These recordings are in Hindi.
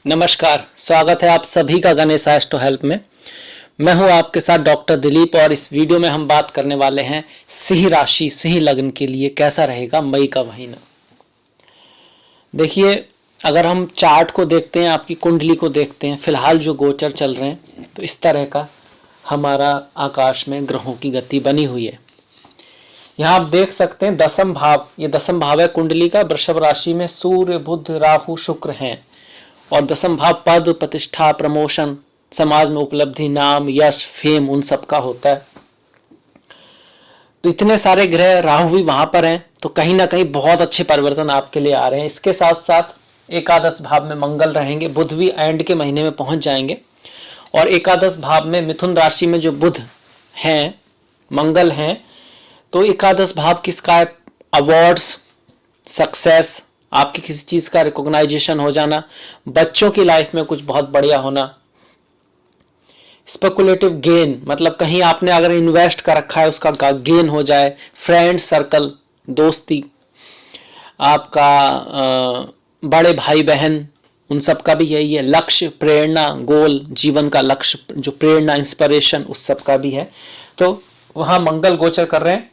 नमस्कार, स्वागत है आप सभी का गणेश एस्ट्रो हेल्प में। मैं हूं आपके साथ डॉक्टर दिलीप और इस वीडियो में हम बात करने वाले हैं सिंह राशि सिंह लग्न के लिए कैसा रहेगा मई का महीना। देखिए, अगर हम चार्ट को देखते हैं, आपकी कुंडली को देखते हैं, फिलहाल जो गोचर चल रहे हैं तो इस तरह का हमारा आकाश में ग्रहों की गति बनी हुई है। यहाँ आप देख सकते हैं दसम भाव, ये दसम भाव है कुंडली का। वृषभ राशि में सूर्य, बुध, राहु, शुक्र हैं और दसम भाव पद, प्रतिष्ठा, प्रमोशन, समाज में उपलब्धि, नाम, यश, फेम उन सब का होता है। तो इतने सारे ग्रह, राहु भी वहां पर हैं, तो कहीं ना कहीं बहुत अच्छे परिवर्तन आपके लिए आ रहे हैं। इसके साथ साथ एकादश भाव में मंगल रहेंगे, बुध भी एंड के महीने में पहुंच जाएंगे। और एकादश भाव में मिथुन राशि में जो बुध हैं, मंगल हैं, तो एकादश भाव किसका है? अवार्ड्स, सक्सेस, आपकी किसी चीज का रिकॉग्नाइजेशन हो जाना, बच्चों की लाइफ में कुछ बहुत बढ़िया होना, स्पेकुलेटिव गेन, मतलब कहीं आपने अगर इन्वेस्ट कर रखा है उसका गेन हो जाए, फ्रेंड सर्कल, दोस्ती, आपका बड़े भाई बहन, उन सब का भी यही है। लक्ष्य, प्रेरणा, गोल, जीवन का लक्ष्य, जो प्रेरणा, इंस्पिरेशन, उस सब का भी है। तो वहां मंगल गोचर कर रहे हैं।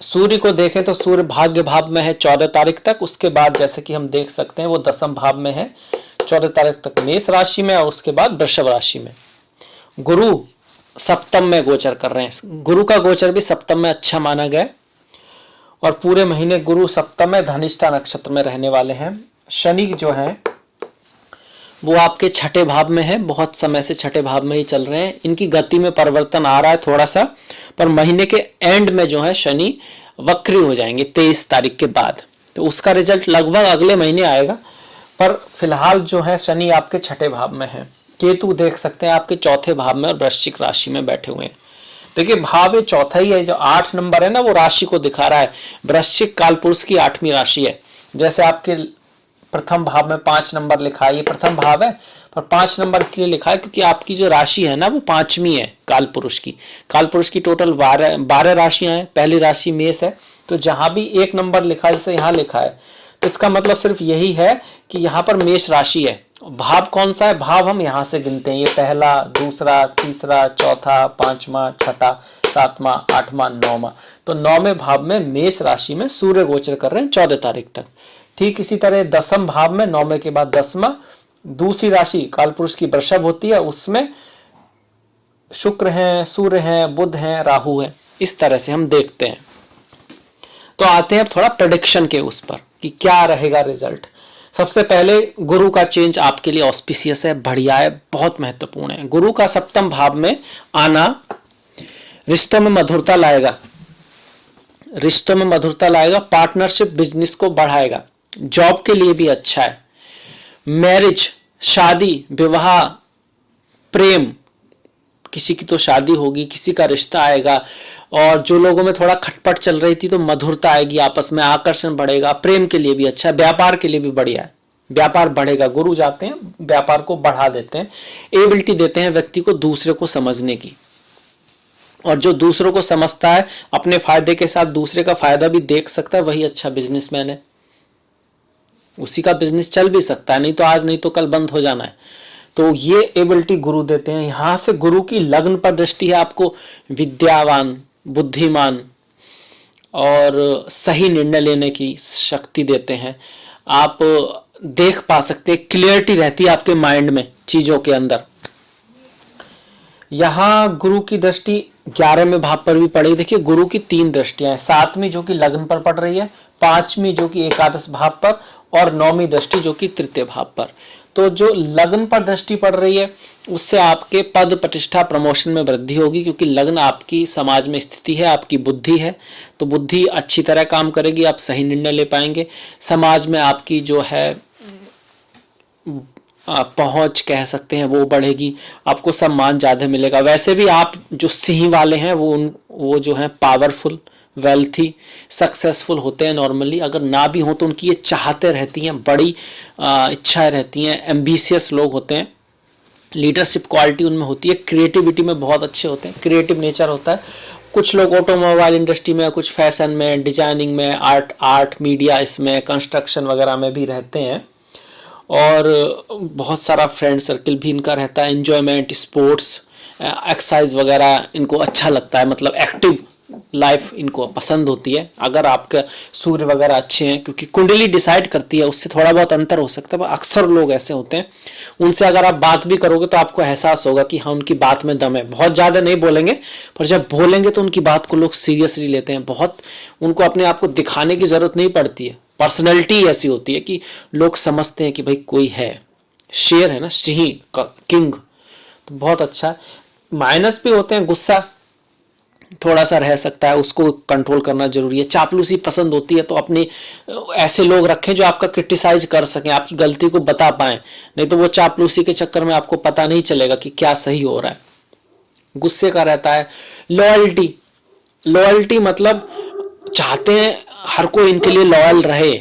सूर्य को देखें तो सूर्य भाग्य भाव में है 14 तारीख तक। उसके बाद जैसे कि हम देख सकते हैं वो दसम भाव में है 14 तारीख तक मेष राशि में, और उसके बाद वृषभ राशि में। गुरु सप्तम में गोचर कर रहे हैं। गुरु का गोचर भी सप्तम में अच्छा माना गया और पूरे महीने गुरु सप्तम में धनिष्ठा नक्षत्र में रहने वाले हैं। शनि जो है वो आपके छठे भाव में है, बहुत समय से छठे भाव में ही चल रहे हैं। इनकी गति में परिवर्तन आ रहा है थोड़ा सा, पर महीने के एंड में जो है शनि वक्री हो जाएंगे 23 तारीख के बाद। तो उसका रिजल्ट लगभग अगले महीने आएगा, पर फिलहाल जो है शनि आपके छठे भाव में है। केतु देख सकते हैं आपके चौथे भाव में और वृश्चिक राशि में बैठे हुए हैं। देखिए, भाव ये चौथा ही है, जो 8 नंबर है ना वो राशि को दिखा रहा है। वृश्चिक कालपुरुष की 8वीं राशि है। जैसे आपके प्रथम भाव में 5 नंबर लिखा है, ये प्रथम भाव है, पर 5 नंबर इसलिए लिखा है क्योंकि आपकी जो राशि है ना वो 5वीं है कालपुरुष की। कालपुरुष की टोटल 12 राशियां हैं। पहली राशि मेष है, तो जहां भी 1 नंबर लिखा है, जैसे यहाँ लिखा है, तो इसका मतलब सिर्फ यही है कि यहाँ पर मेष राशि है। भाव कौन सा है? भाव हम यहाँ से गिनते हैं, ये पहला, दूसरा, तीसरा, चौथा, 5वां, छठा, 7वां, 8वां, 9वां। तो 9वें भाव में मेष राशि में सूर्य गोचर कर रहे हैं 14 तारीख तक। ठीक इसी तरह दसम भाव में 9वें के बाद 10वां, दूसरी राशि कालपुरुष की वृषभ होती है, उसमें शुक्र हैं, सूर्य हैं, बुध हैं, राहु है। इस तरह से हम देखते हैं। तो आते हैं अब थोड़ा प्रेडिक्शन के उस पर कि क्या रहेगा रिजल्ट। सबसे पहले गुरु का चेंज आपके लिए ऑस्पिशियस है, बढ़िया है, बहुत महत्वपूर्ण है। गुरु का सप्तम भाव में आना रिश्तों में मधुरता लाएगा, रिश्तों में मधुरता लाएगा, पार्टनरशिप, बिजनेस को बढ़ाएगा, जॉब के लिए भी अच्छा है। मैरिज, शादी, विवाह, प्रेम, किसी की तो शादी होगी, किसी का रिश्ता आएगा, और जो लोगों में थोड़ा खटपट चल रही थी तो मधुरता आएगी, आपस में आकर्षण बढ़ेगा, प्रेम के लिए भी अच्छा है, व्यापार के लिए भी बढ़िया है, व्यापार बढ़ेगा। गुरु जाते हैं व्यापार को बढ़ा देते हैं, एबिलिटी देते हैं व्यक्ति को दूसरे को समझने की, और जो दूसरों को समझता है अपने फायदे के साथ दूसरे का फायदा भी देख सकता है, वही अच्छा बिजनेसमैन है। उसी का बिजनेस चल भी सकता है, नहीं तो आज नहीं तो कल बंद हो जाना है। तो ये एबिलिटी गुरु देते हैं। यहां से गुरु की लग्न पर दृष्टि है, आपको विद्यावान, बुद्धिमान और सही निर्णय लेने की शक्ति देते हैं। आप देख पा सकते हैं, क्लियरिटी रहती है आपके माइंड में चीजों के अंदर। यहां गुरु की दृष्टि 11वें भाव पर भी पड़ेगी। देखिए, गुरु की 3 दृष्टियां हैं, 7वीं जो कि लग्न पर पड़ रही है, 5वीं जो कि एकादश भाव पर, और 9वीं दृष्टि जो कि तृतीय भाव पर। तो जो लग्न पर दृष्टि पड़ रही है उससे आपके पद, प्रतिष्ठा, प्रमोशन में वृद्धि होगी, क्योंकि लग्न आपकी समाज में स्थिति है, आपकी बुद्धि है, तो बुद्धि अच्छी तरह काम करेगी, आप सही निर्णय ले पाएंगे। समाज में आपकी जो है पहुंच कह सकते हैं वो बढ़ेगी, आपको सम्मान ज्यादा मिलेगा। वैसे भी आप जो सिंह वाले हैं वो जो है पावरफुल, वेल्थी, सक्सेसफुल होते हैं नॉर्मली। अगर ना भी हो तो उनकी ये चाहते रहती हैं, बड़ी इच्छाएं रहती हैं, एम्बिशियस लोग होते हैं, लीडरशिप क्वालिटी उनमें होती है, क्रिएटिविटी में बहुत अच्छे होते हैं, क्रिएटिव नेचर होता है। कुछ लोग ऑटोमोबाइल इंडस्ट्री में, कुछ फैशन में, डिजाइनिंग में, आर्ट मीडिया, इसमें कंस्ट्रक्शन वगैरह में भी रहते हैं। और बहुत सारा फ्रेंड सर्कल भी इनका रहता है। एंजॉयमेंट, स्पोर्ट्स, एक्सरसाइज वगैरह इनको अच्छा लगता है, मतलब एक्टिव लाइफ इनको पसंद होती है। अगर आपके सूर्य वगैरह अच्छे हैं, क्योंकि कुंडली डिसाइड करती है, उससे थोड़ा बहुत अंतर हो सकता है, पर अक्सर लोग ऐसे होते हैं। उनसे अगर आप बात भी करोगे तो आपको एहसास होगा कि हाँ उनकी बात में दम है। बहुत ज़्यादा नहीं बोलेंगे, पर जब बोलेंगे तो उनकी बात को लोग सीरियसली लेते हैं। बहुत उनको अपने आप को दिखाने की ज़रूरत नहीं पड़ती है। पर्सनैलिटी ऐसी होती है कि लोग समझते हैं कि भाई कोई है। शेर है ना, सिंह का किंग, तो बहुत अच्छा है। माइनस भी होते हैं, गुस्सा थोड़ा सा रह सकता है, उसको कंट्रोल करना जरूरी है। चापलूसी पसंद होती है, तो अपने ऐसे लोग रखें जो आपका क्रिटिसाइज कर सकें, आपकी गलती को बता पाएं। नहीं तो वो चापलूसी के चक्कर में आपको पता नहीं चलेगा कि क्या सही हो रहा है। गुस्से का रहता है। लॉयल्टी, लॉयल्टी मतलब चाहते हैं हर कोई इनके लिए लॉयल रहे।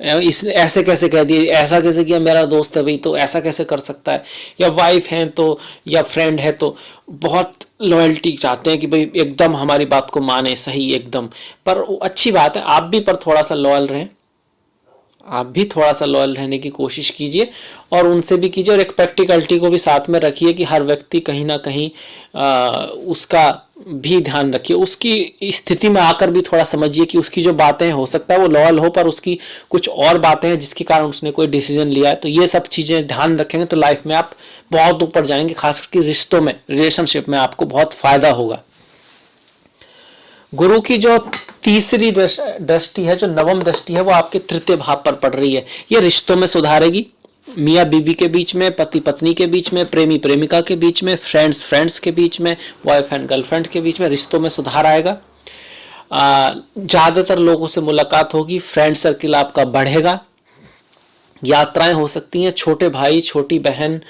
इस ऐसे कैसे कह दिए, ऐसा कैसे किया, मेरा दोस्त है भाई तो ऐसा कैसे कर सकता है। या वाइफ है तो, या फ्रेंड है तो बहुत लॉयल्टी चाहते हैं कि भाई एकदम हमारी बात को माने, सही एकदम। पर अच्छी बात है, आप भी पर थोड़ा सा लॉयल रहें, आप भी थोड़ा सा लॉयल रहने की कोशिश कीजिए और उनसे भी कीजिए। और एक प्रैक्टिकलिटी को भी साथ में रखिए कि हर व्यक्ति कहीं ना कहीं उसका भी ध्यान रखिए। उसकी स्थिति में आकर भी थोड़ा समझिए कि उसकी जो बातें हो सकता है वो लॉयल हो, पर उसकी कुछ और बातें हैं जिसके कारण उसने कोई डिसीजन लिया है। तो ये सब चीज़ें ध्यान रखेंगे तो लाइफ में आप बहुत ऊपर जाएंगे, खास करके रिश्तों में, रिलेशनशिप में आपको बहुत फायदा होगा। गुरु की जो तीसरी दृष्टि है, जो नवम दृष्टि है, वो आपके तृतीय भाव पर पड़ रही है। ये रिश्तों में सुधारेगी, मियाँ बीबी के बीच में, पति पत्नी के बीच में, प्रेमी प्रेमिका के बीच में, फ्रेंड्स फ्रेंड्स के बीच में, वाइफ एंड गर्लफ्रेंड के बीच में रिश्तों में सुधार आएगा। ज़्यादातर लोगों से मुलाकात होगी, फ्रेंड सर्किल आपका बढ़ेगा, यात्राएं हो सकती हैं, छोटे भाई छोटी बहन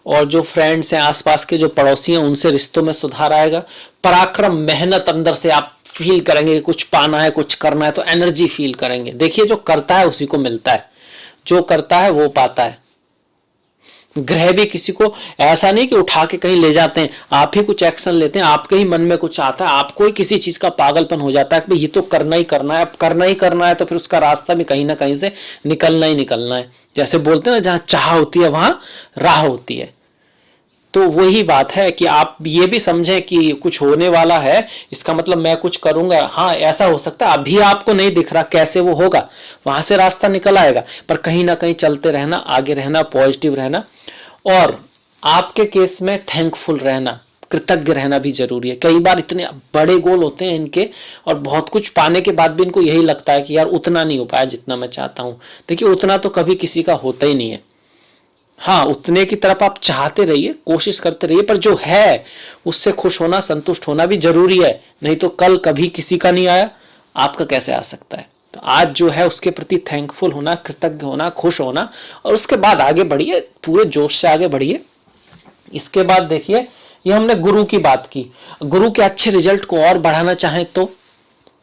और जो फ्रेंड्स हैं, आसपास के जो पड़ोसी हैं, उनसे रिश्तों में सुधार आएगा। पराक्रम, मेहनत अंदर से आप फील करेंगे, कुछ पाना है, कुछ करना है, तो एनर्जी फील करेंगे। देखिए जो करता है उसी को मिलता है, जो करता है वो पाता है। ग्रह भी किसी को ऐसा नहीं कि उठा के कहीं ले जाते हैं, आप ही कुछ एक्शन लेते हैं, आपके ही मन में कुछ आता है, आपको ही किसी चीज का पागलपन हो जाता है कि ये तो करना ही करना है। अब करना ही करना है तो फिर उसका रास्ता भी कहीं ना कहीं से निकलना ही निकलना है। जैसे बोलते हैं ना, जहां चाह होती है वहां राह होती है। तो वही बात है कि आप ये भी समझें कि कुछ होने वाला है, इसका मतलब मैं कुछ करूंगा। हाँ ऐसा हो सकता है, अभी आपको नहीं दिख रहा कैसे वो होगा, वहां से रास्ता निकल आएगा। पर कहीं ना कहीं चलते रहना, आगे रहना, पॉजिटिव रहना। और आपके केस में थैंकफुल रहना, कृतज्ञ रहना भी जरूरी है। कई बार इतने बड़े गोल होते हैं इनके और बहुत कुछ पाने के बाद भी इनको यही लगता है कि यार उतना नहीं हो पाया जितना मैं चाहता हूं। देखिए उतना तो कभी किसी का होता ही नहीं है। हाँ उतने की तरफ आप चाहते रहिए, कोशिश करते रहिए, पर जो है उससे खुश होना, संतुष्ट होना भी जरूरी है। नहीं तो कल कभी किसी का नहीं आया, आपका कैसे आ सकता है। तो आज जो है उसके प्रति थैंकफुल होना, कृतज्ञ होना, खुश होना, और उसके बाद आगे बढ़िए, पूरे जोश से आगे बढ़िए। इसके बाद देखिए, ये हमने गुरु की बात की। गुरु के अच्छे रिजल्ट को और बढ़ाना चाहें तो,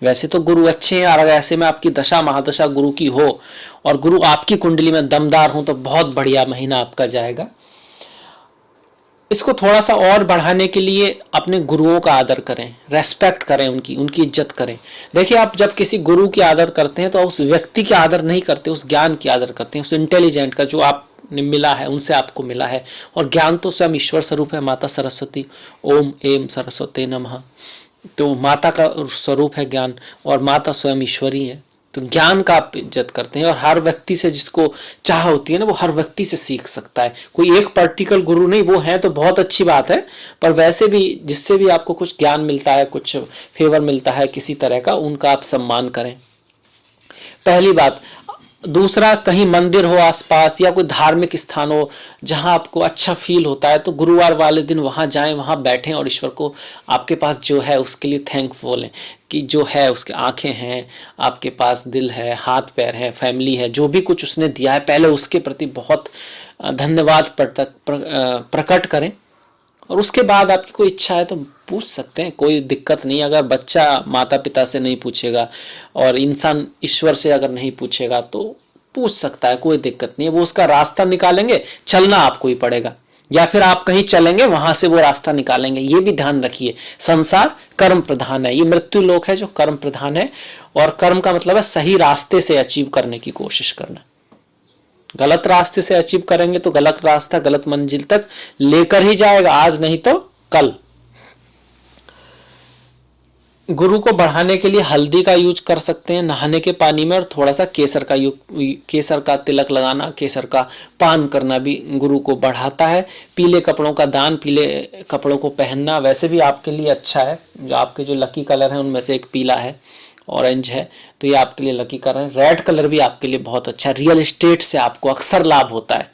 वैसे तो गुरु अच्छे हैं, और ऐसे में आपकी दशा महादशा गुरु की हो और गुरु आपकी कुंडली में दमदार हो तो बहुत बढ़िया महीना आपका जाएगा। इसको थोड़ा सा और बढ़ाने के लिए अपने गुरुओं का आदर करें, रेस्पेक्ट करें, उनकी उनकी इज्जत करें। देखिए आप जब किसी गुरु की आदर करते हैं तो उस व्यक्ति की आदर नहीं करते, उस ज्ञान की आदर करते हैं, उस इंटेलिजेंट का जो आपने मिला है, उनसे आपको मिला है। और ज्ञान तो स्वयं ईश्वर स्वरूप है, माता सरस्वती, ओम एम सरस्वती नमः। तो माता का स्वरूप है ज्ञान, और माता स्वयं ईश्वरी है। तो ज्ञान का आप इज्जत करते हैं, और हर व्यक्ति से जिसको चाह होती है ना, वो हर व्यक्ति से सीख सकता है। कोई एक पर्टिकुलर गुरु नहीं, वो है तो बहुत अच्छी बात है, पर वैसे भी जिससे भी आपको कुछ ज्ञान मिलता है, कुछ फेवर मिलता है किसी तरह का, उनका आप सम्मान करें, पहली बात। दूसरा, कहीं मंदिर हो आसपास या कोई धार्मिक स्थान हो जहां आपको अच्छा फील होता है, तो गुरुवार वाले दिन वहां जाएं, वहां बैठें और ईश्वर को आपके पास जो है उसके लिए थैंकफुल हैं कि जो है उसके आंखें हैं, आपके पास दिल है, हाथ पैर है, फैमिली है, जो भी कुछ उसने दिया है पहले उसके प्रति बहुत धन्यवाद प्रकट करें। और उसके बाद आपकी कोई इच्छा है तो पूछ सकते हैं, कोई दिक्कत नहीं। अगर बच्चा माता पिता से नहीं पूछेगा और इंसान ईश्वर से अगर नहीं पूछेगा तो पूछ सकता है, कोई दिक्कत नहीं है। वो उसका रास्ता निकालेंगे, चलना आपको ही पड़ेगा, या फिर आप कहीं चलेंगे वहां से वो रास्ता निकालेंगे। ये भी ध्यान रखिए, संसार कर्म प्रधान है, ये मृत्यु लोक है जो कर्म प्रधान है। और कर्म का मतलब है सही रास्ते से अचीव करने की कोशिश करना। गलत रास्ते से अचीव करेंगे तो गलत रास्ता गलत मंजिल तक लेकर ही जाएगा, आज नहीं तो कल। गुरु को बढ़ाने के लिए हल्दी का यूज कर सकते हैं नहाने के पानी में, और थोड़ा सा केसर का तिलक लगाना, केसर का पान करना भी गुरु को बढ़ाता है। पीले कपड़ों का दान, पीले कपड़ों को पहनना वैसे भी आपके लिए अच्छा है। जो आपके जो लकी कलर है उनमें से एक पीला है, ऑरेंज है, तो ये आपके लिए लकी कलर है। रेड कलर भी आपके लिए बहुत अच्छा है। रियल एस्टेट से आपको अक्सर लाभ होता है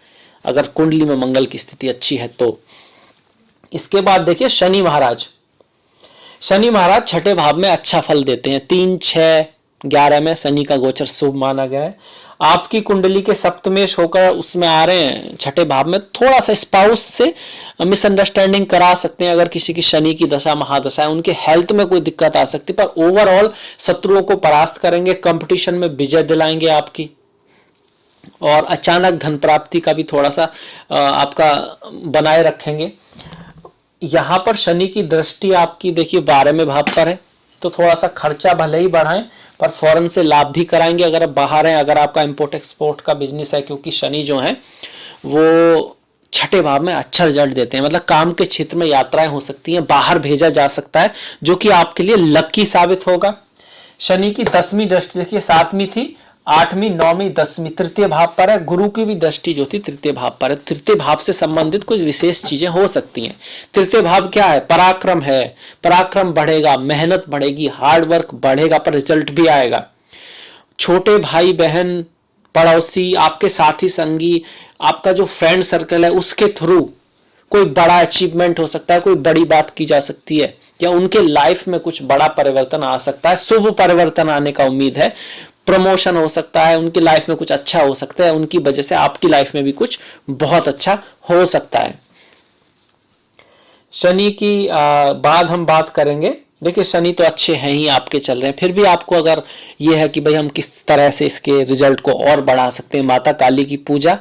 अगर कुंडली में मंगल की स्थिति अच्छी है तो। इसके बाद देखिए शनि महाराज, शनि महाराज छठे भाव में अच्छा फल देते हैं। 3, 6, 11 में शनि का गोचर शुभ माना गया है। आपकी कुंडली के सप्तमेश होकर उसमें आ रहे हैं छठे भाव में, थोड़ा सा स्पाउस से मिसअंडरस्टैंडिंग करा सकते हैं। अगर किसी की शनि की दशा महादशा है, उनके हेल्थ में कोई दिक्कत आ सकती है, पर ओवरऑल शत्रुओं को परास्त करेंगे, कंपटीशन में विजय दिलाएंगे आपकी, और अचानक धन प्राप्ति का भी थोड़ा सा आपका बनाए रखेंगे। यहां पर शनि की दृष्टि आपकी देखिए 12वें भाव पर है, तो थोड़ा सा खर्चा भले ही बढ़ाएं पर फौरन से लाभ भी कराएंगे अगर आप बाहर हैं, अगर आपका इंपोर्ट एक्सपोर्ट का बिजनेस है, क्योंकि शनि जो है वो छठे भाव में अच्छा रिजल्ट देते हैं। मतलब काम के क्षेत्र में यात्राएं हो सकती हैं, बाहर भेजा जा सकता है, जो कि आपके लिए लकी साबित होगा। शनि की 10वीं दृष्टि देखिए 7वीं थी, 8वीं, 9वीं, 10वीं तृतीय भाव पर है। गुरु की भी दृष्टि जो थी तृतीय भाव पर है। तृतीय भाव से संबंधित कुछ विशेष चीजें हो सकती हैं। तृतीय भाव क्या है? पराक्रम है। पराक्रम बढ़ेगा, मेहनत बढ़ेगी, हार्ड वर्क बढ़ेगा, पर रिजल्ट भी आएगा। छोटे भाई बहन, पड़ोसी, आपके साथी संगी, आपका जो फ्रेंड सर्कल है, उसके थ्रू कोई बड़ा अचीवमेंट हो सकता है, कोई बड़ी बात की जा सकती है, या उनके लाइफ में कुछ बड़ा परिवर्तन आ सकता है। शुभ परिवर्तन आने का उम्मीद है। प्रमोशन हो सकता है, उनकी लाइफ में कुछ अच्छा हो सकता है, उनकी वजह से आपकी लाइफ में भी कुछ बहुत अच्छा हो सकता है। शनि की बाद हम बात करेंगे। देखिए शनि तो अच्छे हैं ही, आपके चल रहे हैं, फिर भी आपको अगर ये है कि भाई हम किस तरह से इसके रिजल्ट को और बढ़ा सकते हैं, माता काली की पूजा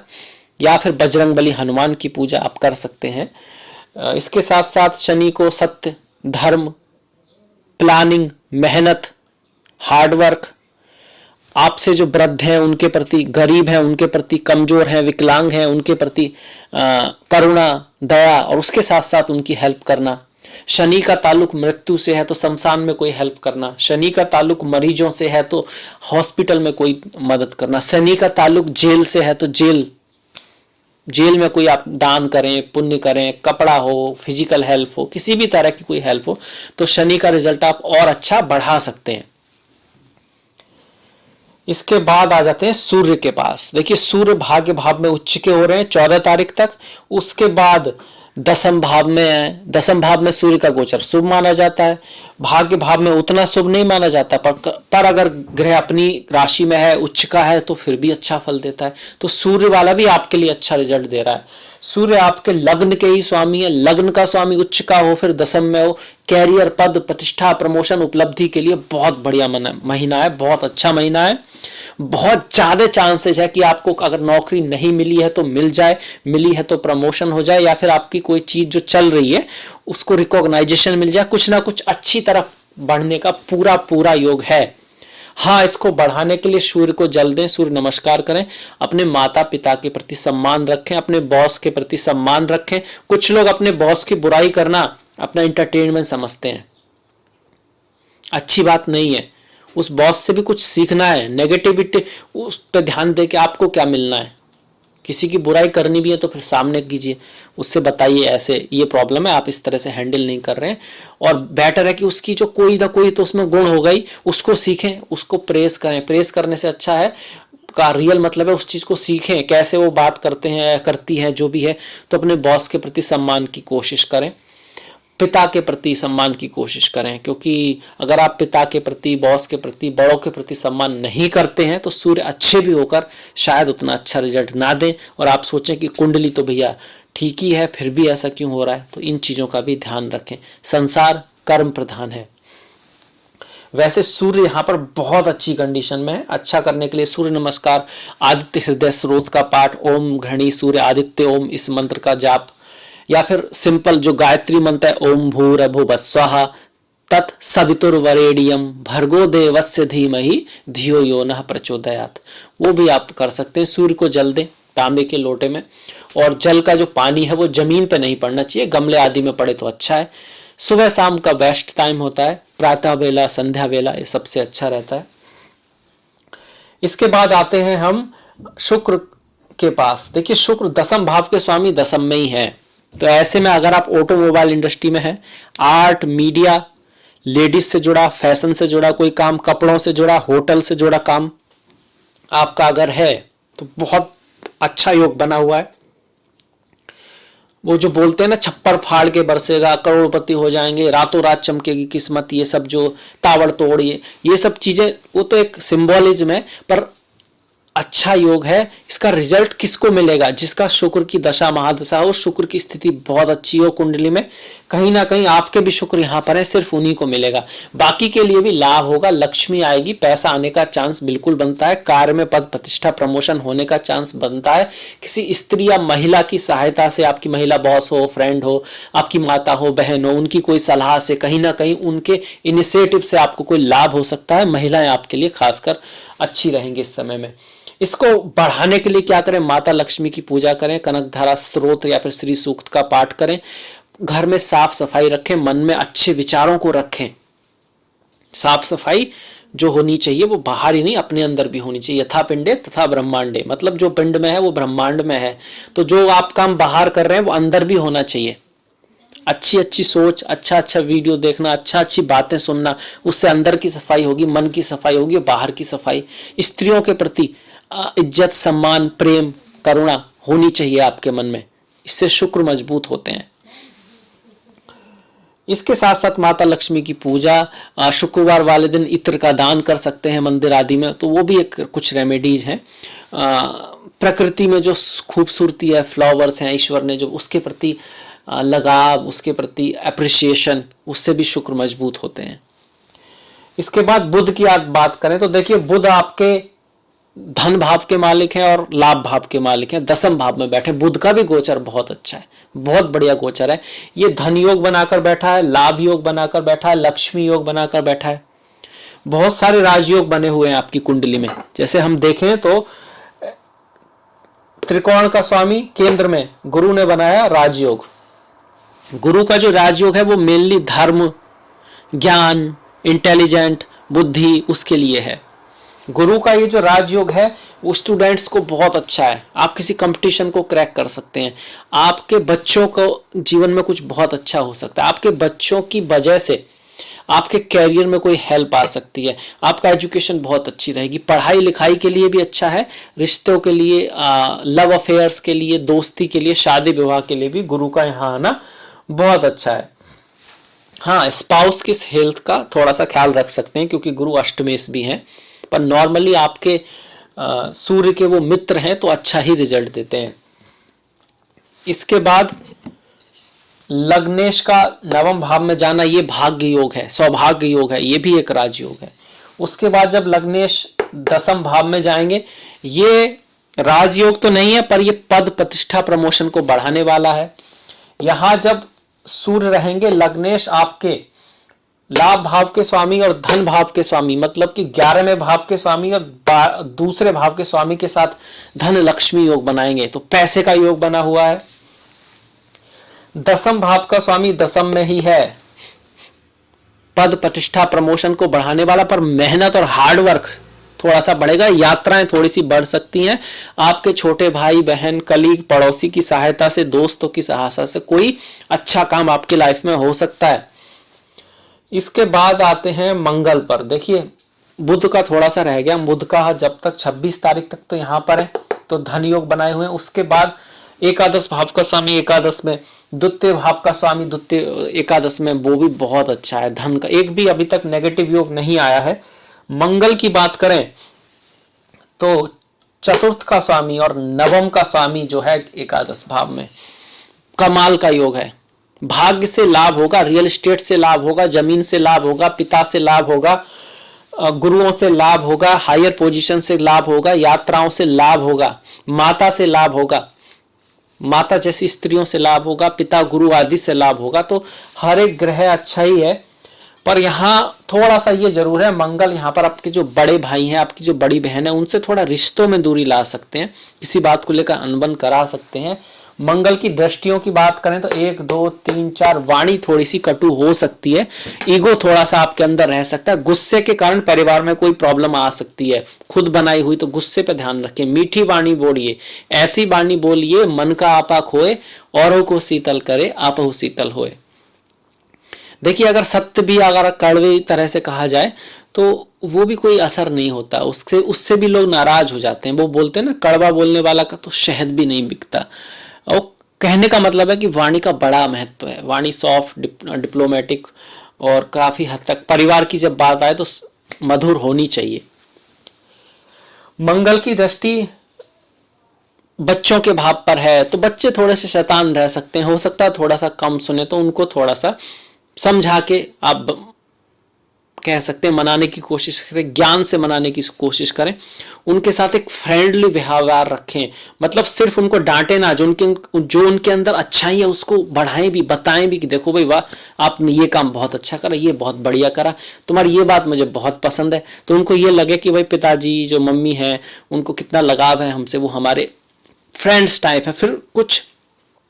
या फिर बजरंगबली हनुमान की पूजा आप कर सकते हैं। इसके साथ साथ शनि को सत्य, धर्म, प्लानिंग, मेहनत, हार्डवर्क, आपसे जो वृद्ध हैं उनके प्रति, गरीब हैं उनके प्रति, कमजोर हैं, विकलांग हैं उनके प्रति करुणा, दया, और उसके साथ साथ उनकी हेल्प करना। शनि का ताल्लुक मृत्यु से है तो शमशान में कोई हेल्प करना। शनि का ताल्लुक मरीजों से है तो हॉस्पिटल में कोई मदद करना। शनि का ताल्लुक जेल से है तो जेल में कोई आप दान करें, पुण्य करें, कपड़ा हो, फिजिकल हेल्प हो, किसी भी तरह की कोई हेल्प हो, तो शनि का रिजल्ट आप और अच्छा बढ़ा सकते हैं। इसके बाद आ जाते हैं सूर्य के पास। देखिए सूर्य भाग्य भाव में उच्च के हो रहे हैं 14 तारीख तक। उसके बाद 10म भाव में है। 10म भाव में सूर्य का गोचर शुभ माना जाता है। भाग्य भाव में उतना शुभ नहीं माना जाता, पर अगर ग्रह अपनी राशि में है, उच्च का है, तो फिर भी अच्छा फल देता है। तो सूर्य वाला भी आपके लिए अच्छा रिजल्ट दे रहा है। सूर्य आपके लग्न के ही स्वामी है। लग्न का स्वामी उच्च का हो, फिर 10म में हो, कैरियर, पद, प्रतिष्ठा, प्रमोशन, उपलब्धि के लिए बहुत बढ़िया महीना है, बहुत अच्छा महीना है। बहुत ज्यादा चांसेस है कि आपको अगर नौकरी नहीं मिली है तो मिल जाए, मिली है तो प्रमोशन हो जाए, या फिर आपकी कोई चीज जो चल रही है उसको रिकॉग्नाइजेशन मिल जाए, कुछ ना कुछ अच्छी तरफ बढ़ने का पूरा पूरा योग है। हाँ, इसको बढ़ाने के लिए सूर्य को जल दें, सूर्य नमस्कार करें, अपने माता पिता के प्रति सम्मान रखें, अपने बॉस के प्रति सम्मान रखें। कुछ लोग अपने बॉस की बुराई करना अपना एंटरटेनमेंट समझते हैं, अच्छी बात नहीं है। उस बॉस से भी कुछ सीखना है। नेगेटिविटी उस पर ध्यान दे के आपको क्या मिलना है। किसी की बुराई करनी भी है तो फिर सामने कीजिए, उससे बताइए ऐसे ये प्रॉब्लम है, आप इस तरह से हैंडल नहीं कर रहे हैं। और बेटर है कि उसकी जो कोई ना कोई तो उसमें गुण हो गई, उसको सीखें, उसको प्रेस करें। प्रेस करने से अच्छा है का रियल मतलब है उस चीज को सीखें, कैसे वो बात करते हैं, करती है, जो भी है। तो अपने बॉस के प्रति सम्मान की कोशिश करें, पिता के प्रति सम्मान की कोशिश करें, क्योंकि अगर आप पिता के प्रति, बॉस के प्रति, बड़ों के प्रति सम्मान नहीं करते हैं तो सूर्य अच्छे भी होकर शायद उतना अच्छा रिजल्ट ना दें, और आप सोचें कि कुंडली तो भैया ठीक ही है, फिर भी ऐसा क्यों हो रहा है। तो इन चीज़ों का भी ध्यान रखें। संसार कर्म प्रधान है। वैसे सूर्य यहाँ पर बहुत अच्छी कंडीशन में है। अच्छा करने के लिए सूर्य नमस्कार, आदित्य हृदय स्रोत का पाठ, ओम घृणी सूर्य आदित्य ओम, इस मंत्र का जाप, या फिर सिंपल जो गायत्री मंत्र है, ओम भूरभुवः स्वः तत्सवितुर्वरेण्यं भर्गो देवस्य धीमहि धियो यो नः प्रचोदयात्, वो भी आप कर सकते हैं। सूर्य को जल दें तांबे के लोटे में। और जल का जो पानी है वो जमीन पे नहीं पड़ना चाहिए, गमले आदि में पड़े तो अच्छा है। सुबह शाम का बेस्ट टाइम होता है, प्रातः वेला, संध्या वेला, ये सबसे अच्छा रहता है। इसके बाद आते हैं हम शुक्र के पास। देखिए शुक्र दसम भाव के स्वामी दसम में ही है, तो ऐसे में अगर आप ऑटोमोबाइल इंडस्ट्री में हैं, आर्ट, मीडिया, लेडीज से जुड़ा, फैशन से जुड़ा कोई काम, कपड़ों से जुड़ा, होटल से जुड़ा काम आपका अगर है तो बहुत अच्छा योग बना हुआ है। वो जो बोलते हैं ना, छप्पर फाड़ के बरसेगा, करोड़पति हो जाएंगे, रातों रात चमकेगी किस्मत, ये सब जो ताबड़ तोड़, ये सब चीजें, वो तो एक सिंबोलिज्म है, पर अच्छा योग है। इसका रिजल्ट किसको मिलेगा? जिसका शुक्र की दशा महादशा हो, शुक्र की स्थिति बहुत अच्छी हो कुंडली में, कहीं ना कहीं आपके भी शुक्र यहाँ पर है, सिर्फ उन्हीं को मिलेगा। बाकी के लिए भी लाभ होगा, लक्ष्मी आएगी, पैसा आने का चांस बिल्कुल बनता है, कार्य में पद प्रतिष्ठा प्रमोशन होने का चांस बनता है। किसी स्त्री या महिला की सहायता से, आपकी महिला बॉस हो, फ्रेंड हो, आपकी माता हो, बहन हो, उनकी कोई सलाह से, कहीं ना कहीं उनके इनिशिएटिव से आपको कोई लाभ हो सकता है। महिलाएं आपके लिए खासकर अच्छी रहेंगी इस समय में। इसको बढ़ाने के लिए क्या करें? माता लक्ष्मी की पूजा करें, कनकधारा स्तोत्र या फिर श्री सूक्त का पाठ करें, घर में साफ सफाई रखें, मन में अच्छे विचारों को रखें। साफ सफाई जो होनी चाहिए वो बाहर ही नहीं, अपने अंदर भी होनी चाहिए। यथा पिंडे तथा ब्रह्मांडे, मतलब जो पिंड में है वो ब्रह्मांड में है, तो जो आप काम बाहर कर रहे हैं वो अंदर भी होना चाहिए। अच्छी अच्छी सोच, अच्छा अच्छा वीडियो देखना, अच्छा अच्छी बातें सुनना, उससे अंदर की सफाई होगी, मन की सफाई होगी, बाहर की सफाई। स्त्रियों के प्रति इज्जत, सम्मान, प्रेम, करुणा होनी चाहिए आपके मन में, इससे शुक्र मजबूत होते हैं। इसके साथ साथ माता लक्ष्मी की पूजा, शुक्रवार वाले दिन इत्र का दान कर सकते हैं मंदिर आदि में, तो वो भी एक कुछ रेमेडीज हैं। प्रकृति में जो खूबसूरती है, फ्लावर्स हैं, ईश्वर ने जो उसके प्रति लगाव, उसके प्रति अप्रिसिएशन, उससे भी शुक्र मजबूत होते हैं। इसके बाद बुध की आप बात करें तो देखिए बुध आपके धन भाव के मालिक हैं और लाभ भाव के मालिक हैं, दसम भाव में बैठे। बुध का भी गोचर बहुत अच्छा है, बहुत बढ़िया गोचर है। ये धन योग बनाकर बैठा है, लाभ योग बनाकर बैठा है, लक्ष्मी योग बनाकर बैठा है, बहुत सारे राजयोग बने हुए हैं आपकी कुंडली में। जैसे हम देखें तो त्रिकोण का स्वामी केंद्र में गुरु ने बनाया राजयोग। गुरु का जो राजयोग है वो मेनली धर्म, ज्ञान, इंटेलिजेंट, बुद्धि, उसके लिए है। गुरु का ये जो राजयोग है वो स्टूडेंट्स को बहुत अच्छा है, आप किसी कंपटीशन को क्रैक कर सकते हैं, आपके बच्चों को जीवन में कुछ बहुत अच्छा हो सकता है, आपके बच्चों की वजह से आपके कैरियर में कोई हेल्प आ सकती है, आपका एजुकेशन बहुत अच्छी रहेगी, पढ़ाई लिखाई के लिए भी अच्छा है, रिश्तों के लिए, लव अफेयर्स के लिए, दोस्ती के लिए, शादी विवाह के लिए भी गुरु का यहाँ आना बहुत अच्छा है। हाँ, स्पाउस की हेल्थ का थोड़ा सा ख्याल रख सकते हैं क्योंकि गुरु अष्टमेश भी हैं, पर नॉर्मली आपके सूर्य के वो मित्र हैं तो अच्छा ही रिजल्ट देते हैं। इसके बाद लग्नेश का नवम भाव में जाना, ये भाग्य योग है, सौभाग्य योग है, ये भी एक राजयोग है। उसके बाद जब लग्नेश दसम भाव में जाएंगे, ये राजयोग तो नहीं है पर ये पद प्रतिष्ठा प्रमोशन को बढ़ाने वाला है। यहां जब सूर्य रहेंगे, लग्नेश आपके लाभ भाव के स्वामी और धन भाव के स्वामी, मतलब कि 11वें भाव के स्वामी और दूसरे भाव के स्वामी के साथ धन लक्ष्मी योग बनाएंगे, तो पैसे का योग बना हुआ है। दसम भाव का स्वामी दसम में ही है, पद प्रतिष्ठा प्रमोशन को बढ़ाने वाला, पर मेहनत और हार्डवर्क थोड़ा सा बढ़ेगा, यात्राएं थोड़ी सी बढ़ सकती हैं, आपके छोटे भाई बहन, कलीग, पड़ोसी की सहायता से, दोस्तों की सहायता से कोई अच्छा काम आपकी लाइफ में हो सकता है। इसके बाद आते हैं मंगल पर। देखिए बुध का थोड़ा सा रह गया, बुध का जब तक 26 तारीख तक तो यहाँ पर है, तो धन योग बनाए हुए हैं। उसके बाद एकादश भाव का स्वामी एकादश में, द्वितीय भाव का स्वामी द्वितीय एकादश में, वो भी बहुत अच्छा है। धन का एक भी अभी तक नेगेटिव योग नहीं आया है। मंगल की बात करें तो चतुर्थ का स्वामी और नवम का स्वामी जो है एकादश भाव में, कमाल का योग है। भाग्य से लाभ होगा, रियल एस्टेट से लाभ होगा, जमीन से लाभ होगा, पिता से लाभ होगा, गुरुओं से लाभ होगा, हायर पोजीशन से लाभ होगा, यात्राओं से लाभ होगा, माता से लाभ होगा, माता जैसी स्त्रियों से लाभ होगा, पिता गुरु आदि से लाभ होगा। तो हर एक ग्रह अच्छा ही है। पर यहाँ थोड़ा सा ये जरूर है, मंगल यहाँ पर आपके जो बड़े भाई हैं, आपकी जो बड़ी बहन है, उनसे थोड़ा रिश्तों में दूरी ला सकते हैं, किसी बात को लेकर अनबन करा सकते हैं। मंगल की दृष्टियों की बात करें तो 1 2 3 4, वाणी थोड़ी सी कटु हो सकती है, ईगो थोड़ा सा आपके अंदर रह सकता है, गुस्से के कारण परिवार में कोई प्रॉब्लम आ सकती है, खुद बनाई हुई, तो गुस्से पे ध्यान रखें। मीठी वाणी बोलिए, ऐसी वाणी बोलिए मन का आपा खोए, औरों को शीतल करे आपहु शीतल होए। देखिए अगर सत्य भी अगर कड़वे तरह से कहा जाए तो वो भी कोई असर नहीं होता, उससे भी लोग नाराज हो जाते हैं। वो बोलते हैं ना, कड़वा बोलने वाला का तो शहद भी नहीं बिकता। और कहने का मतलब है कि वाणी का बड़ा महत्व है, वाणी सॉफ्ट, डिप्लोमेटिक और काफी हद तक परिवार की जब बात आए तो मधुर होनी चाहिए। मंगल की दृष्टि बच्चों के भाव पर है तो बच्चे थोड़े से शैतान रह सकते हैं, हो सकता है थोड़ा सा कम सुने, तो उनको थोड़ा सा समझा के आप कह सकते हैं मनाने की कोशिश करें, ज्ञान से मनाने की कोशिश करें, उनके साथ एक फ्रेंडली व्यवहार रखें। मतलब सिर्फ उनको डांटे ना, जो उनके अंदर अच्छाई है उसको बढ़ाएं भी, बताएं भी कि देखो भाई वाह आपने ये काम बहुत अच्छा करा, ये बहुत बढ़िया करा, तुम्हारी ये बात मुझे बहुत पसंद है। तो उनको ये लगे कि भाई पिताजी जो मम्मी है उनको कितना लगाव है हमसे, वो हमारे फ्रेंड्स टाइप है। फिर कुछ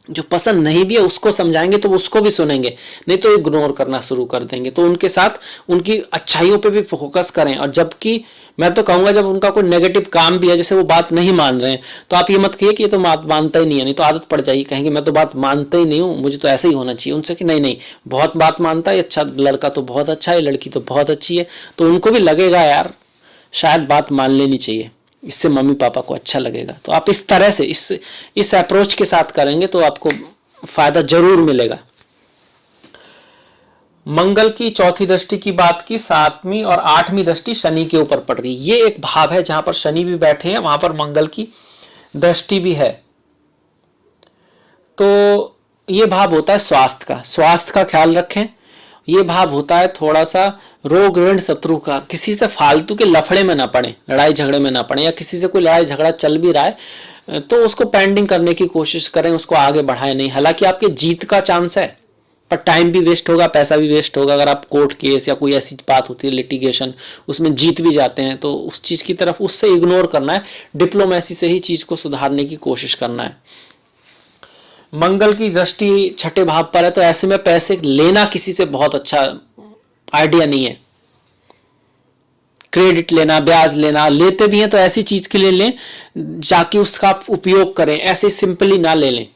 जो पसंद नहीं भी है उसको समझाएंगे तो उसको भी सुनेंगे, नहीं तो इग्नोर करना शुरू कर देंगे। तो उनके साथ उनकी अच्छाइयों पे भी फोकस करें। और जबकि मैं तो कहूंगा जब उनका कोई नेगेटिव काम भी है, जैसे वो बात नहीं मान रहे हैं, तो आप ये मत कहिए कि ये तो बात मानता ही नहीं है, नहीं तो आदत पड़ जाएगी, कहेंगे मैं तो बात मानता ही नहीं हूँ, मुझे तो ऐसे ही होना चाहिए। उनसे कि नहीं नहीं, बहुत बात मानता है, अच्छा लड़का तो बहुत अच्छा है, लड़की तो बहुत अच्छी है, तो उनको भी लगेगा यार शायद बात मान लेनी चाहिए, इससे मम्मी पापा को अच्छा लगेगा। तो आप इस तरह से इस अप्रोच के साथ करेंगे तो आपको फायदा जरूर मिलेगा। मंगल की चौथी दृष्टि की बात की, 7वीं और 8वीं दृष्टि शनि के ऊपर पड़ रही। ये एक भाव है जहां पर शनि भी बैठे हैं, वहां पर मंगल की दृष्टि भी है। तो ये भाव होता है स्वास्थ्य का ख्याल रखें। ये भाव होता है थोड़ा सा रोग ऋण शत्रु का, किसी से फालतू के लफड़े में ना पड़े, लड़ाई झगड़े में ना पड़े, या किसी से कोई लड़ाई झगड़ा चल भी रहा है तो उसको पेंडिंग करने की कोशिश करें, उसको आगे बढ़ाएं नहीं। हालांकि आपके जीत का चांस है, पर टाइम भी वेस्ट होगा, पैसा भी वेस्ट होगा। अगर आप कोर्ट केस या कोई ऐसी बात होती है लिटिगेशन, उसमें जीत भी जाते हैं तो उस चीज की तरफ उससे इग्नोर करना है, डिप्लोमेसी से ही चीज को सुधारने की कोशिश करना है। मंगल की दृष्टि छठे भाव पर है तो ऐसे में पैसे लेना किसी से बहुत अच्छा आइडिया नहीं है। क्रेडिट लेना, ब्याज लेना, लेते भी हैं तो ऐसी चीज के लिए लें जाके उसका आप उपयोग करें, ऐसे सिंपली ना ले लें।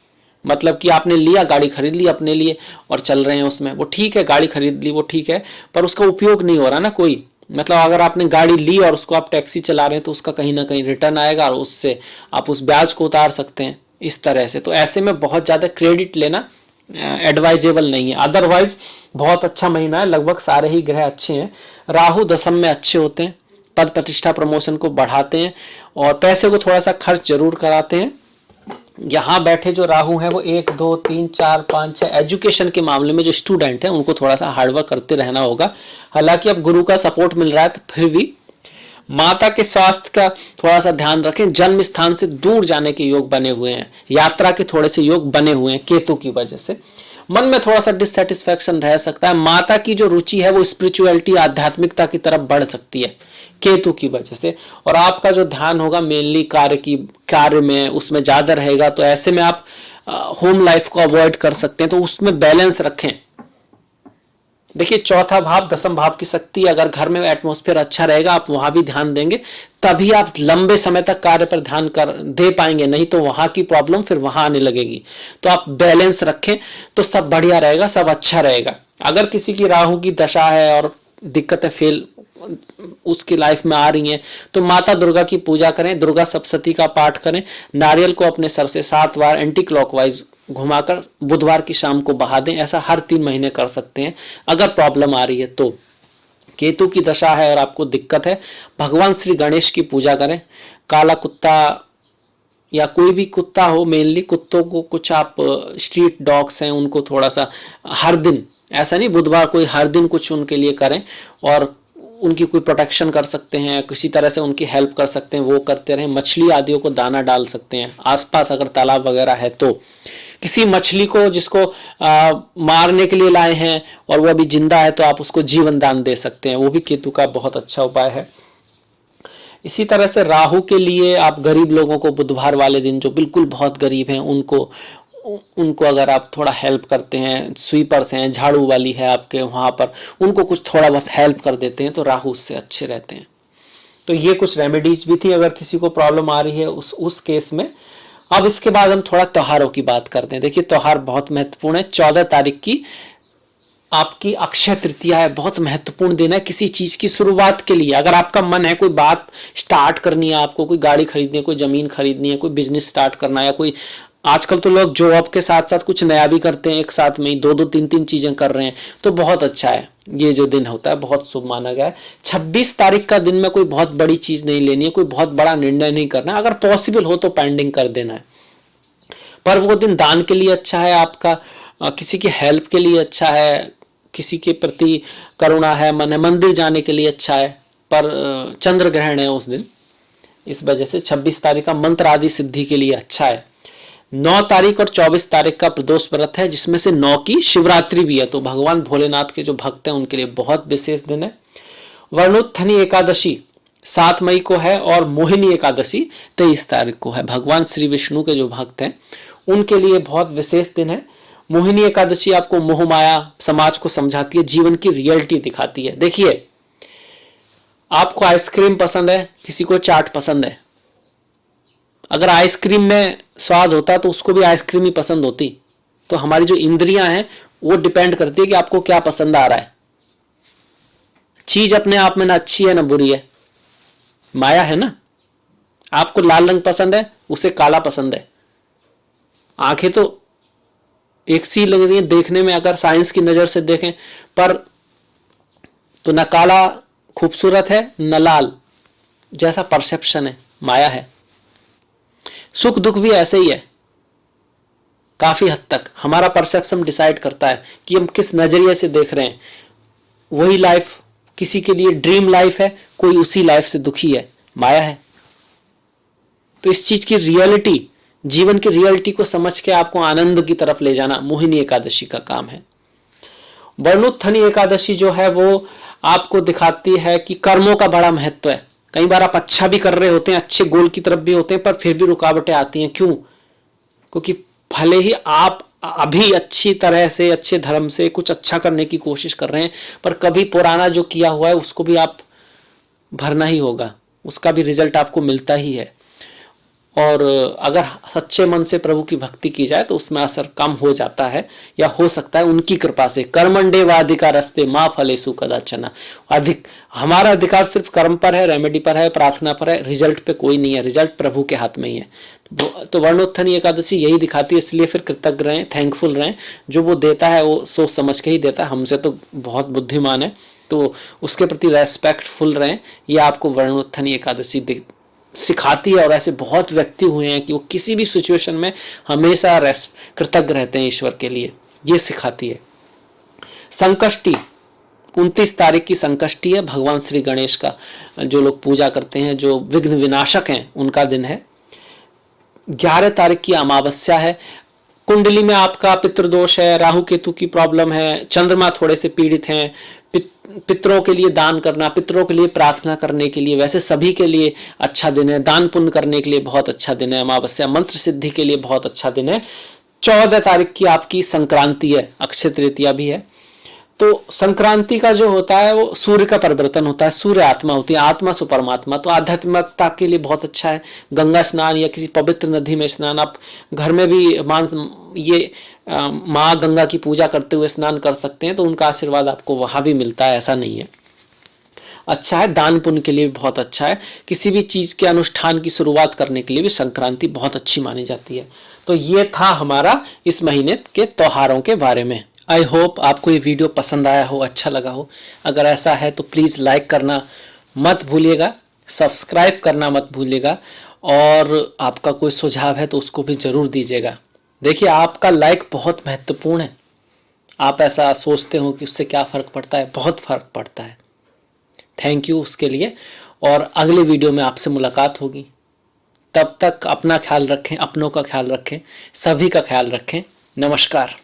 मतलब कि आपने लिया, गाड़ी खरीद ली अपने लिए और चल रहे हैं उसमें, वो ठीक है, गाड़ी खरीद ली वो ठीक है, पर उसका उपयोग नहीं हो रहा ना कोई। मतलब अगर आपने गाड़ी ली और उसको आप टैक्सी चला रहे हैं तो उसका कहीं ना कहीं रिटर्न आएगा और उससे आप उस ब्याज को उतार सकते हैं इस तरह से। तो ऐसे में बहुत ज़्यादा क्रेडिट लेना एडवाइजेबल नहीं है। अदरवाइज बहुत अच्छा महीना है, लगभग सारे ही ग्रह अच्छे हैं। राहु दशम में अच्छे होते हैं, पद प्रतिष्ठा प्रमोशन को बढ़ाते हैं और पैसे को थोड़ा सा खर्च जरूर कराते हैं। यहाँ बैठे जो राहु है वो 1 2 3 4 5 6 एजुकेशन के मामले में जो स्टूडेंट है उनको थोड़ा सा हार्डवर्क करते रहना होगा। हालांकि अब गुरु का सपोर्ट मिल रहा है तो फिर भी माता के स्वास्थ्य का थोड़ा सा ध्यान रखें। जन्म स्थान से दूर जाने के योग बने हुए हैं, यात्रा के थोड़े से योग बने हुए हैं केतु की वजह से। मन में थोड़ा सा डिससेटिस्फैक्शन रह सकता है। माता की जो रुचि है वो स्पिरिचुअलिटी, आध्यात्मिकता की तरफ बढ़ सकती है केतु की वजह से, और आपका जो ध्यान होगा मेनली कार्य में उसमें ज्यादा रहेगा। तो ऐसे में आप होम लाइफ को अवॉइड कर सकते हैं, तो उसमें बैलेंस रखें। देखिए चौथा भाव दसम भाव की शक्ति, अगर घर में एटमॉस्फेयर अच्छा रहेगा आप वहां भी ध्यान देंगे तभी आप लंबे समय तक कार्य पर ध्यान दे पाएंगे, नहीं तो वहां की प्रॉब्लम फिर वहां आने लगेगी। तो आप बैलेंस रखें तो सब बढ़िया रहेगा, सब अच्छा रहेगा। अगर किसी की राहु की दशा है और दिक्कतें फेल उसकी लाइफ में आ रही हैं तो माता दुर्गा की पूजा करें, दुर्गा सप्तशती का पाठ करें, नारियल को अपने सर से 7 बार एंटी क्लॉकवाइज घुमाकर बुधवार की शाम को बहा दें। ऐसा हर 3 महीने कर सकते हैं अगर प्रॉब्लम आ रही है तो। केतु की दशा है और आपको दिक्कत है, भगवान श्री गणेश की पूजा करें। काला कुत्ता या कोई भी कुत्ता हो, मेनली कुत्तों को, कुछ आप स्ट्रीट डॉग्स हैं उनको थोड़ा सा हर दिन, ऐसा नहीं बुधवार, कोई हर दिन कुछ उनके लिए करें और उनकी कोई प्रोटेक्शन कर सकते हैं, किसी तरह से उनकी हेल्प कर सकते हैं, वो करते रहें। मछली आदियों को दाना डाल सकते हैं आसपास अगर तालाब वगैरह है तो। किसी मछली को जिसको मारने के लिए लाए हैं और वो अभी जिंदा है तो आप उसको जीवन दान दे सकते हैं, वो भी केतु का बहुत अच्छा उपाय है। इसी तरह से राहु के लिए आप गरीब लोगों को बुधवार वाले दिन, जो बिल्कुल बहुत गरीब हैं, उनको अगर आप थोड़ा हेल्प करते हैं, स्वीपर्स हैं, झाड़ू वाली है आपके वहाँ पर, उनको कुछ थोड़ा बहुत हेल्प कर देते हैं तो राहु उससे अच्छे रहते हैं। तो ये कुछ रेमेडीज भी थी अगर किसी को प्रॉब्लम आ रही है उस केस में। अब इसके बाद हम थोड़ा त्योहारों की बात करते हैं। देखिए त्योहार बहुत महत्वपूर्ण है। 14 तारीख की आपकी अक्षय तृतीया है, बहुत महत्वपूर्ण दिन है किसी चीज की शुरुआत के लिए। अगर आपका मन है कोई बात स्टार्ट करनी है, आपको कोई गाड़ी खरीदनी है, कोई जमीन खरीदनी है, कोई बिजनेस स्टार्ट करना है, या कोई आजकल तो लोग जॉब के साथ साथ कुछ नया भी करते हैं, एक साथ में ही दो दो तीन तीन चीजें कर रहे हैं, तो बहुत अच्छा है। ये जो दिन होता है बहुत शुभ माना गया है। 26 तारीख का दिन में कोई बहुत बड़ी चीज नहीं लेनी है, कोई बहुत बड़ा निर्णय नहीं करना है, अगर पॉसिबल हो तो पेंडिंग कर देना है। पर वो दिन दान के लिए अच्छा है, आपका किसी की हेल्प के लिए अच्छा है, किसी के प्रति करुणा है, मन है, मंदिर जाने के लिए अच्छा है। पर चंद्र ग्रहण है उस दिन, इस वजह से 26 तारीख का मंत्र आदि सिद्धि के लिए अच्छा है। 9 तारीख और 24 तारीख का प्रदोष व्रत है, जिसमें से 9 की शिवरात्रि भी है, तो भगवान भोलेनाथ के जो भक्त हैं उनके लिए बहुत विशेष दिन है। वर्णोत्थनी एकादशी 7 मई को है और मोहिनी एकादशी 23 तारीख को है। भगवान श्री विष्णु के जो भक्त हैं उनके लिए बहुत विशेष दिन है। मोहिनी एकादशी आपको मोह माया समाज को समझाती है, जीवन की रियलिटी दिखाती है। देखिए आपको आइसक्रीम पसंद है, किसी को चाट पसंद है, अगर आइसक्रीम में स्वाद होता तो उसको भी आइसक्रीम ही पसंद होती। तो हमारी जो इंद्रियां हैं वो डिपेंड करती है कि आपको क्या पसंद आ रहा है। चीज अपने आप में ना अच्छी है ना बुरी है, माया है ना। आपको लाल रंग पसंद है, उसे काला पसंद है। आंखें तो एक सी लग रही है देखने में, अगर साइंस की नजर से देखें, पर तो न काला खूबसूरत है न लाल, जैसा परसेप्शन है, माया है। सुख दुख भी ऐसे ही है, काफी हद तक हमारा परसेप्शन डिसाइड करता है कि हम किस नजरिए से देख रहे हैं। वही लाइफ किसी के लिए ड्रीम लाइफ है, कोई उसी लाइफ से दुखी है, माया है। तो इस चीज की रियलिटी, जीवन की रियलिटी को समझ के आपको आनंद की तरफ ले जाना मोहिनी एकादशी का काम है। वर्णोत्थनी एकादशी जो है वो आपको दिखाती है कि कर्मों का बड़ा महत्व है। कई बार आप अच्छा भी कर रहे होते हैं, अच्छे गोल की तरफ भी होते हैं, पर फिर भी रुकावटें आती हैं। क्यों? क्योंकि भले ही आप अभी अच्छी तरह से, अच्छे धर्म से कुछ अच्छा करने की कोशिश कर रहे हैं, पर कभी पुराना जो किया हुआ है उसको भी आप भरना ही होगा, उसका भी रिजल्ट आपको मिलता ही है। और अगर सच्चे मन से प्रभु की भक्ति की जाए तो उसमें असर कम हो जाता है, या हो सकता है उनकी कृपा से। कर्मंडे व अधिकारस्ते मां फलेषु कदाचन। हमारा अधिकार सिर्फ कर्म पर है, रेमेडी पर है, प्रार्थना पर है, रिजल्ट पे कोई नहीं है। रिजल्ट प्रभु के हाथ में ही है। तो वर्णोत्थनी एकादशी यही दिखाती है, इसलिए फिर कृतज्ञ रहें, थैंकफुल रहें। जो वो देता है वो सोच समझ के ही देता है। हमसे तो बहुत बुद्धिमान है, तो उसके प्रति रेस्पेक्टफुल रहें। ये आपको वर्णोत्थनी एकादशी सिखाती है। और ऐसे बहुत व्यक्ति हुए हैं कि वो किसी भी सिचुएशन में हमेशा कृतज्ञ रहते हैं ईश्वर के लिए, ये सिखाती है। संकष्टी 29 तारीख की संकष्टी है, भगवान श्री गणेश का जो लोग पूजा करते हैं, जो विघ्न विनाशक हैं, उनका दिन है। 11 तारीख की अमावस्या है। कुंडली में आपका पितृदोष है, राहु केतु की प्रॉब्लम है, चंद्रमा थोड़े से पीड़ित हैं। पितरों के लिए दान करना, पितरों के लिए प्रार्थना करने के लिए, वैसे सभी के लिए अच्छा दिन है। दान पुण्य करने के लिए बहुत अच्छा दिन है अमावस्या। मंत्र सिद्धि के लिए बहुत अच्छा दिन है। 14 तारीख की आपकी संक्रांति है, अक्षय तृतीया भी है। तो संक्रांति का जो होता है वो सूर्य का परिवर्तन होता है, सूर्य आत्मा होती है, आत्मा से परमात्मा। तो आध्यात्मिकता के लिए बहुत अच्छा है। गंगा स्नान या किसी पवित्र नदी में स्नान, आप घर में भी माँ गंगा की पूजा करते हुए स्नान कर सकते हैं, तो उनका आशीर्वाद आपको वहां भी मिलता है, ऐसा नहीं है। अच्छा है, दान पुण्य के लिए भी बहुत अच्छा है। किसी भी चीज के अनुष्ठान की शुरुआत करने के लिए भी संक्रांति बहुत अच्छी मानी जाती है। तो ये था हमारा इस महीने के त्योहारों के बारे में। आई होप आपको ये वीडियो पसंद आया हो, अच्छा लगा हो। अगर ऐसा है तो प्लीज़ लाइक करना मत भूलिएगा, सब्सक्राइब करना मत भूलिएगा, और आपका कोई सुझाव है तो उसको भी ज़रूर दीजिएगा। देखिए आपका लाइक बहुत महत्वपूर्ण है। आप ऐसा सोचते हो कि उससे क्या फ़र्क पड़ता है, बहुत फ़र्क पड़ता है। थैंक यू उसके लिए, और अगले वीडियो में आपसे मुलाकात होगी। तब तक अपना ख्याल रखें, अपनों का ख्याल रखें, सभी का ख्याल रखें। नमस्कार।